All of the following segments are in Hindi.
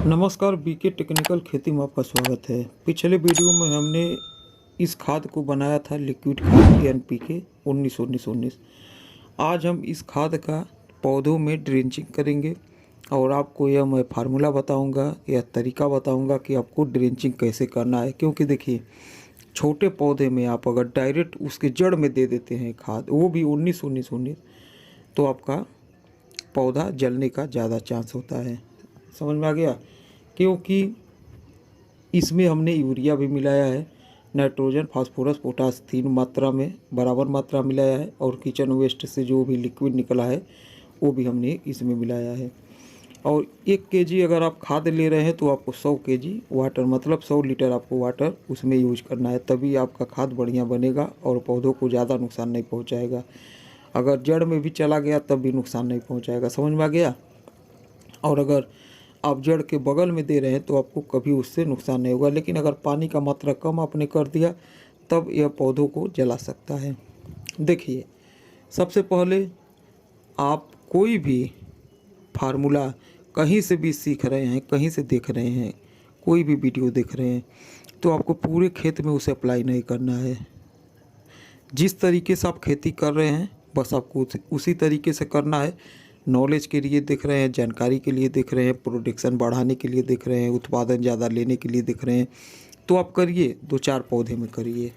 नमस्कार, बीके टेक्निकल खेती में आपका स्वागत है। पिछले वीडियो में हमने इस खाद को बनाया था लिक्विड खाद एनपीके 19-19-19। आज हम इस खाद का पौधों में ड्रेंचिंग करेंगे और आपको यह मैं फार्मूला बताऊंगा, यह तरीका बताऊंगा कि आपको ड्रेंचिंग कैसे करना है। क्योंकि देखिए, छोटे पौधे में आप अगर डायरेक्ट उसके जड़ में दे देते हैं खाद, वो भी 19-19-19, तो आपका पौधा जलने का ज़्यादा चांस होता है। समझ में आ गया? क्योंकि इसमें हमने यूरिया भी मिलाया है, नाइट्रोजन, फास्फोरस, पोटास 3 मात्रा में बराबर मात्रा मिलाया है, और किचन वेस्ट से जो भी लिक्विड निकला है वो भी हमने इसमें मिलाया है। और 1 केजी अगर आप खाद ले रहे हैं तो आपको 100 केजी वाटर, मतलब 100 लीटर आपको वाटर उसमें यूज करना है, तभी आपका खाद बढ़िया बनेगा और पौधों को ज़्यादा नुकसान नहीं पहुँचाएगा। अगर जड़ में भी चला गया तब भी नुकसान नहीं पहुँचाएगा। समझ में आ गया? और अगर आप जड़ के बगल में दे रहे हैं तो आपको कभी उससे नुकसान नहीं होगा। लेकिन अगर पानी का मात्रा कम आपने कर दिया तब यह पौधों को जला सकता है। देखिए, सबसे पहले आप कोई भी फार्मूला कहीं से भी सीख रहे हैं, कहीं से देख रहे हैं, कोई भी वीडियो देख रहे हैं, तो आपको पूरे खेत में उसे अप्लाई नहीं करना है। जिस तरीके से आप खेती कर रहे हैं बस आपको उसी तरीके से करना है। नॉलेज के लिए देख रहे हैं, जानकारी के लिए देख रहे हैं, प्रोडक्शन बढ़ाने के लिए देख रहे हैं, उत्पादन ज़्यादा लेने के लिए देख रहे हैं, तो आप करिए, 2-4 पौधे में करिए।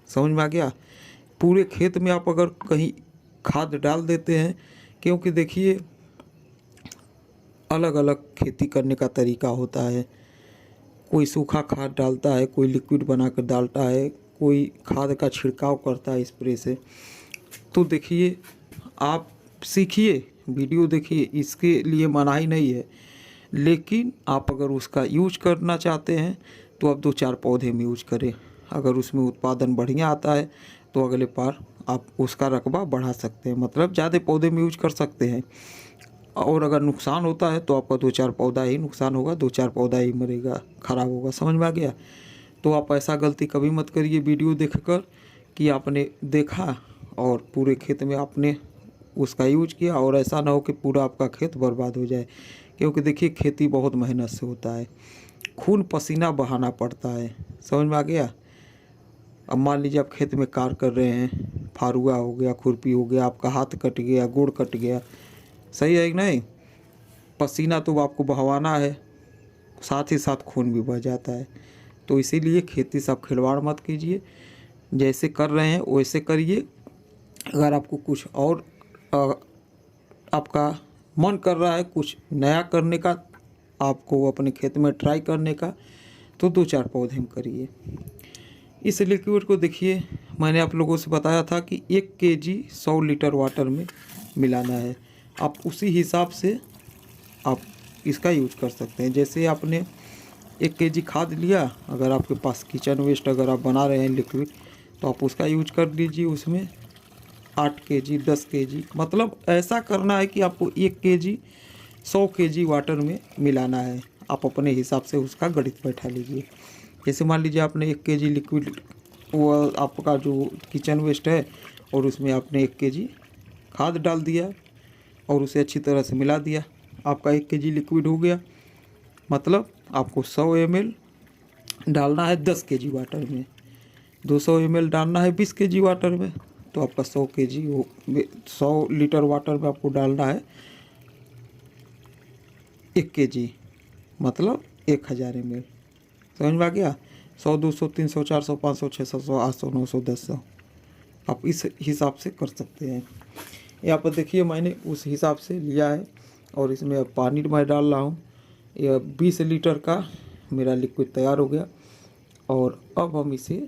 समझ में आ गया? पूरे खेत में आप अगर कहीं खाद डाल देते हैं, क्योंकि देखिए अलग अलग खेती करने का तरीका होता है। कोई सूखा खाद डालता है, कोई लिक्विड बना कर डालता है, कोई खाद का छिड़काव करता है स्प्रे से। तो देखिए, आप सीखिए, वीडियो देखिए, इसके लिए मनाही नहीं है। लेकिन आप अगर उसका यूज करना चाहते हैं तो आप 2-4 पौधे में यूज करें। अगर उसमें उत्पादन बढ़िया आता है तो अगले बार आप उसका रकबा बढ़ा सकते हैं, मतलब ज़्यादा पौधे में यूज कर सकते हैं। और अगर नुकसान होता है तो आपका 2-4 पौधा ही नुकसान होगा, 2-4 पौधा ही मरेगा, ख़राब होगा। समझ में आ गया? तो आप ऐसा गलती कभी मत करिए वीडियो देखकर कि आपने देखा और पूरे खेत में आपने उसका यूज किया, और ऐसा ना हो कि पूरा आपका खेत बर्बाद हो जाए। क्योंकि देखिए, खेती बहुत मेहनत से होता है, खून पसीना बहाना पड़ता है। समझ में आ गया? अब मान लीजिए आप खेत में कार्य कर रहे हैं, फारुआ हो गया, खुरपी हो गया, आपका हाथ कट गया, गोड़ कट गया, सही है कि नहीं? पसीना तो आपको बहवाना है, साथ ही साथ खून भी बह जाता है। तो इसीलिए खेती से आप खिलवाड़ मत कीजिए, जैसे कर रहे हैं वैसे करिए। अगर आपको कुछ और आपका मन कर रहा है कुछ नया करने का, आपको अपने खेत में ट्राई करने का, तो 2-4 पौधे में करिए। इस लिक्विड को देखिए, मैंने आप लोगों से बताया था कि 1 केजी 100 लीटर वाटर में मिलाना है। आप उसी हिसाब से आप इसका यूज कर सकते हैं। जैसे आपने 1 केजी खाद लिया, अगर आपके पास किचन वेस्ट अगर आप बना रहे हैं लिक्विड, तो आप उसका यूज कर दीजिए। उसमें 8 केजी 10 केजी, मतलब ऐसा करना है कि आपको 1 केजी 100 केजी वाटर में मिलाना है। आप अपने हिसाब से उसका गणित बैठा लीजिए। जैसे मान लीजिए आपने 1 केजी लिक्विड, वो आपका जो किचन वेस्ट है, और उसमें आपने 1 केजी खाद डाल दिया और उसे अच्छी तरह से मिला दिया, आपका 1 केजी लिक्विड हो गया। मतलब आपको 100 ml डालना है 10 केजी वाटर में, 200 ml डालना है 20 केजी वाटर में, तो आपका 100 केजी 100 लीटर वाटर में आपको डालना है 1 केजी, मतलब 1000 ml। समझ में आ गया? 100, 200, 300, 400, 500, 600, 800, 900, 1000 आप इस हिसाब से कर सकते हैं। यहाँ पर देखिए, मैंने उस हिसाब से लिया है, और इसमें अब पानी मैं डाल रहा हूँ। यह 20 लीटर का मेरा लिक्विड तैयार हो गया, और अब हम इसे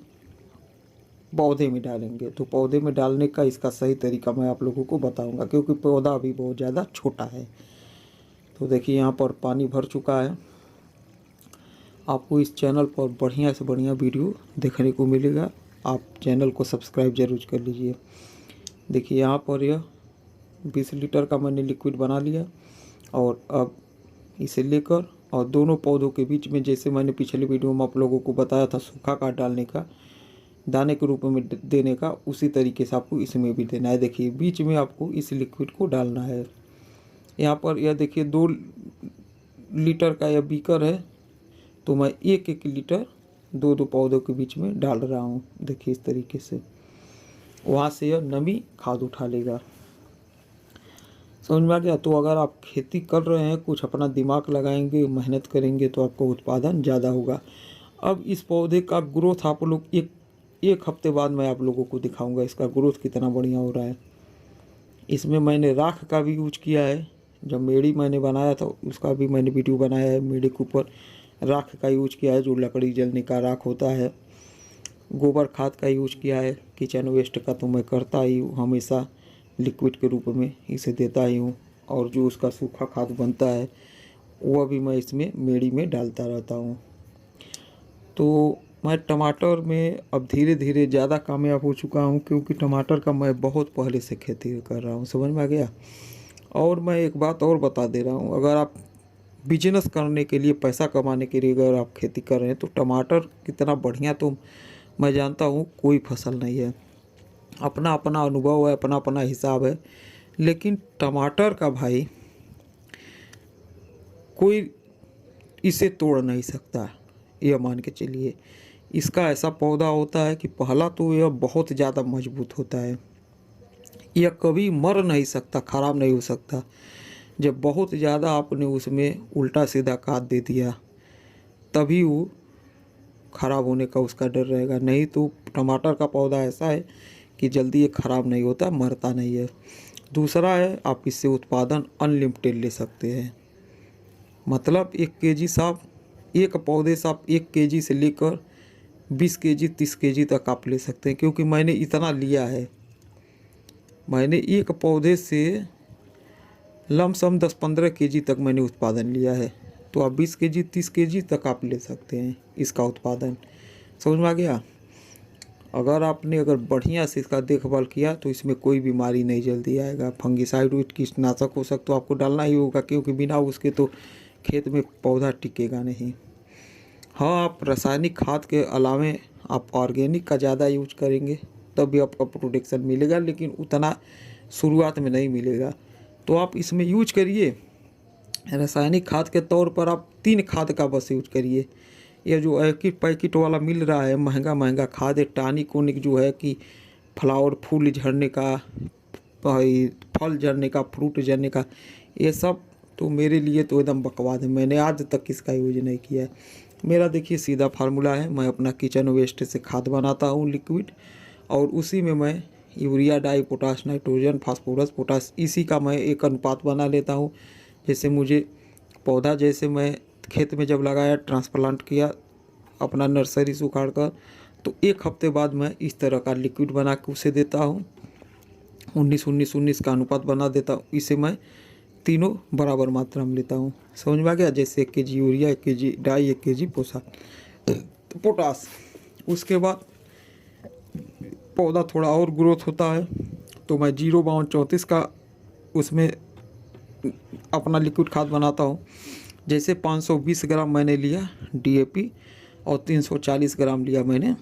पौधे में डालेंगे। तो पौधे में डालने का इसका सही तरीका मैं आप लोगों को बताऊंगा, क्योंकि पौधा अभी बहुत ज़्यादा छोटा है। तो देखिए, यहाँ पर पानी भर चुका है। आपको इस चैनल पर बढ़िया से बढ़िया वीडियो देखने को मिलेगा, आप चैनल को सब्सक्राइब जरूर कर लीजिए। देखिए, यहाँ पर यह 20 लीटर का मैंने लिक्विड बना लिया, और अब इसे लेकर और दोनों पौधों के बीच में, जैसे मैंने पिछले वीडियो में आप लोगों को बताया था सूखा खाद डालने का, दाने के रूप में देने का, उसी तरीके से आपको इसमें भी देना है। देखिए, बीच में आपको इस लिक्विड को डालना है। यहाँ पर यह देखिए, 2 लीटर का यह बीकर है, तो मैं 1-1 लीटर 2-2 पौधों के बीच में डाल रहा हूँ। देखिए इस तरीके से, वहाँ से यह नमी खाद उठा लेगा। समझ में आ गया। तो अगर आप खेती कर रहे हैं, कुछ अपना दिमाग लगाएंगे, मेहनत करेंगे, तो आपको उत्पादन ज़्यादा होगा। अब इस पौधे का ग्रोथ आप लोग एक हफ्ते बाद मैं आप लोगों को दिखाऊंगा इसका ग्रोथ कितना बढ़िया हो रहा है। इसमें मैंने राख का भी यूज किया है। जब मेड़ी मैंने बनाया था उसका भी मैंने वीडियो बनाया है। मेड़ी के ऊपर राख का यूज किया है, जो लकड़ी जलने का राख होता है। गोबर खाद का यूज किया है। किचन वेस्ट का तो मैं करता ही हूँ, हमेशा लिक्विड के रूप में इसे देता ही हूँ। और जो उसका सूखा खाद बनता है वह भी मैं इसमें मेड़ी में डालता रहता हूँ। तो मैं टमाटर में अब धीरे धीरे ज़्यादा कामयाब हो चुका हूँ, क्योंकि टमाटर का मैं बहुत पहले से खेती कर रहा हूँ। समझ में आ गया। और मैं एक बात और बता दे रहा हूँ, अगर आप बिजनेस करने के लिए, पैसा कमाने के लिए अगर आप खेती कर रहे हैं, तो टमाटर कितना बढ़िया, तो मैं जानता हूँ कोई फसल नहीं है। अपना अपना अनुभव है, अपना अपना हिसाब है। लेकिन टमाटर का भाई कोई इसे तोड़ नहीं सकता, यह मान के चलिए। इसका ऐसा पौधा होता है कि पहला तो यह बहुत ज़्यादा मजबूत होता है, यह कभी मर नहीं सकता, ख़राब नहीं हो सकता। जब बहुत ज़्यादा आपने उसमें उल्टा सीधा खाद दे दिया तभी वो ख़राब होने का उसका डर रहेगा। नहीं तो टमाटर का पौधा ऐसा है कि जल्दी ये ख़राब नहीं होता, मरता नहीं है। दूसरा है, आप इससे उत्पादन अनलिमिटेड ले सकते हैं। मतलब 1 केजी साफ, एक पौधे से आप 1 केजी से लेकर 20 केजी 30 केजी तक आप ले सकते हैं, क्योंकि मैंने इतना लिया है। मैंने एक पौधे से लमसम 10-15 केजी तक मैंने उत्पादन लिया है। तो आप 20 केजी 30 केजी तक आप ले सकते हैं इसका उत्पादन। समझ में आ गया। अगर बढ़िया से इसका देखभाल किया तो इसमें कोई बीमारी नहीं जल्दी आएगा। फंगिसाइड कीटनाशक हो सकता तो आपको डालना ही होगा, क्योंकि बिना उसके तो खेत में पौधा टिकेगा नहीं। हाँ, आप रासायनिक खाद के अलावे आप ऑर्गेनिक का ज़्यादा यूज करेंगे तब भी आपका प्रोडक्शन मिलेगा, लेकिन उतना शुरुआत में नहीं मिलेगा। तो आप इसमें यूज करिए रासायनिक खाद के तौर पर आप 3 खाद का बस यूज करिए। यह जो पैकेट वाला मिल रहा है महंगा महंगा खाद है, टॉनिक ओनिक जो है कि फ्लावर फूल झड़ने का, फल झड़ने का, फ्रूट झड़ने का, ये सब तो मेरे लिए तो एकदम बकवास है। मैंने आज तक इसका यूज नहीं किया है। मेरा देखिए सीधा फार्मूला है, मैं अपना किचन वेस्ट से खाद बनाता हूँ लिक्विड, और उसी में मैं यूरिया, डाई, पोटाश, नाइट्रोजन, फास्फोरस, पोटाश, इसी का मैं एक अनुपात बना लेता हूँ। जैसे मुझे पौधा, जैसे मैं खेत में जब लगाया, ट्रांसप्लांट किया अपना नर्सरी से उखाड़ कर, तो 1 हफ्ते बाद मैं इस तरह का लिक्विड बना के उसे देता हूँ। 19-19-19 का अनुपात बना देता हूँ। इसे मैं तीनों बराबर मात्रा में लेता हूँ। समझ में आ गया। जैसे 1 केजी यूरिया, 1 केजी डाई, 1 केजी पोटाश। उसके बाद पौधा थोड़ा और ग्रोथ होता है तो मैं 0-32-34 का उसमें अपना लिक्विड खाद बनाता हूँ। जैसे 520 ग्राम मैंने लिया डीएपी और 340 ग्राम लिया मैंने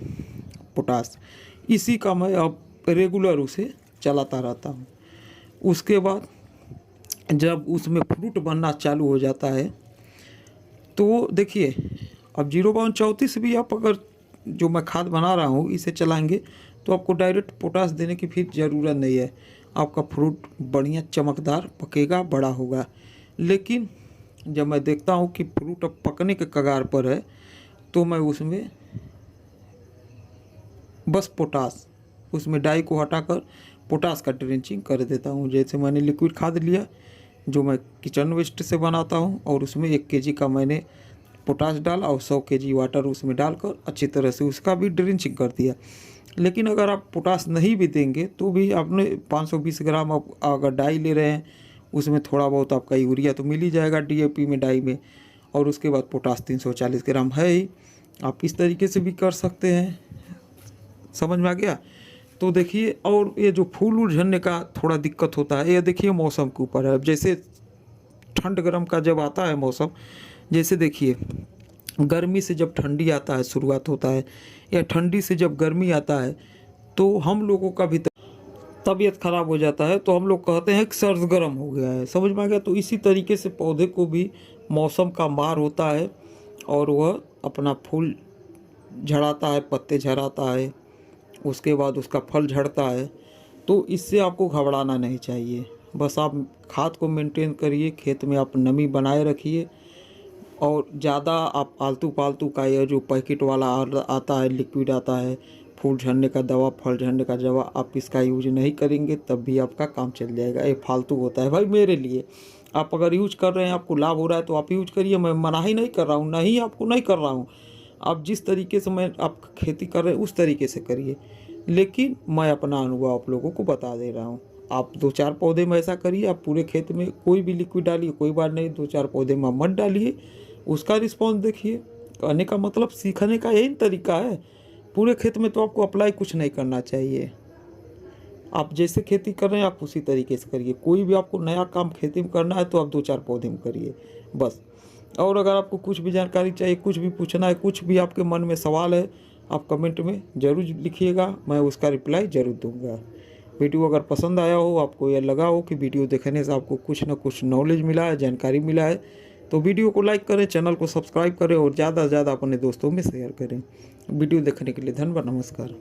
पोटाश। इसी का मैं अब रेगुलर उसे चलाता रहता हूँ। उसके बाद जब उसमें फ्रूट बनना चालू हो जाता है तो देखिए, अब 0-34 भी आप अगर जो मैं खाद बना रहा हूँ इसे चलाएंगे तो आपको डायरेक्ट पोटाश देने की फिर ज़रूरत नहीं है। आपका फ्रूट बढ़िया चमकदार पकेगा, बड़ा होगा। लेकिन जब मैं देखता हूँ कि फ्रूट अब पकने के कगार पर है तो मैं उसमें बस पोटाश, उसमें डाई को हटाकर पोटाश का ड्रेंचिंग कर देता हूँ। जैसे मैंने लिक्विड खाद लिया जो मैं किचन वेस्ट से बनाता हूँ, और उसमें 1 केजी का मैंने पोटाश डाला और 100 केजी वाटर उसमें डालकर अच्छी तरह से उसका भी ड्रेंचिंग कर दिया। लेकिन अगर आप पोटाश नहीं भी देंगे तो भी आपने 520 ग्राम आप अगर डाई ले रहे हैं, उसमें थोड़ा बहुत आपका यूरिया तो मिल ही जाएगा डीएपी में, डाई में, और उसके बाद पोटाश 340 ग्राम है ही। आप इस तरीके से भी कर सकते हैं। समझ में आ गया। तो देखिए, और ये जो फूल वूल झड़ने का थोड़ा दिक्कत होता है, ये देखिए मौसम के ऊपर है। अब जैसे ठंड गर्म का जब आता है मौसम, जैसे देखिए गर्मी से जब ठंडी आता है, शुरुआत होता है, या ठंडी से जब गर्मी आता है, तो हम लोगों का भी तबीयत ख़राब हो जाता है। तो हम लोग कहते हैं कि सर्द गर्म हो गया है। समझ में आ गया। तो इसी तरीके से पौधे को भी मौसम का मार होता है और वह अपना फूल झड़ाता है, पत्ते झड़ाता है, उसके बाद उसका फल झड़ता है। तो इससे आपको घबराना नहीं चाहिए। बस आप खाद को मेंटेन करिए, खेत में आप नमी बनाए रखिए और ज़्यादा आप आलतू फालतू का यह जो पैकेट वाला आता है, लिक्विड आता है, फूल झड़ने का दवा, फल झड़ने का दवा, आप इसका यूज नहीं करेंगे तब भी आपका काम चल जाएगा। ये फालतू होता है भाई मेरे लिए। आप अगर यूज कर रहे हैं, आपको लाभ हो रहा है तो आप यूज करिए, मैं मना ही नहीं कर रहा हूँ, नहीं आपको नहीं कर रहा हूँ। आप जिस तरीके से मैं आप खेती कर रहे हैं उस तरीके से करिए, लेकिन मैं अपना अनुभव आप लोगों को बता दे रहा हूँ। आप 2-4 पौधे में ऐसा करिए, आप पूरे खेत में कोई भी लिक्विड डालिए, कोई बात नहीं, 2-4 पौधे में मत डालिए, उसका रिस्पॉन्स देखिए। कहने का मतलब सीखने का यही तरीका है। पूरे खेत में तो आपको अप्लाई कुछ नहीं करना चाहिए। आप जैसे खेती कर रहे हैं आप उसी तरीके से करिए। कोई भी आपको नया काम खेती में करना है तो आप 2-4 पौधे में करिए बस। और अगर आपको कुछ भी जानकारी चाहिए, कुछ भी पूछना है, कुछ भी आपके मन में सवाल है, आप कमेंट में ज़रूर लिखिएगा, मैं उसका रिप्लाई ज़रूर दूंगा। वीडियो अगर पसंद आया हो, आपको यह लगा हो कि वीडियो देखने से आपको कुछ ना कुछ नॉलेज मिला है, जानकारी मिला है, तो वीडियो को लाइक करें, चैनल को सब्सक्राइब करें और ज़्यादा से ज़्यादा अपने दोस्तों में शेयर करें। वीडियो देखने के लिए धन्यवाद, नमस्कार।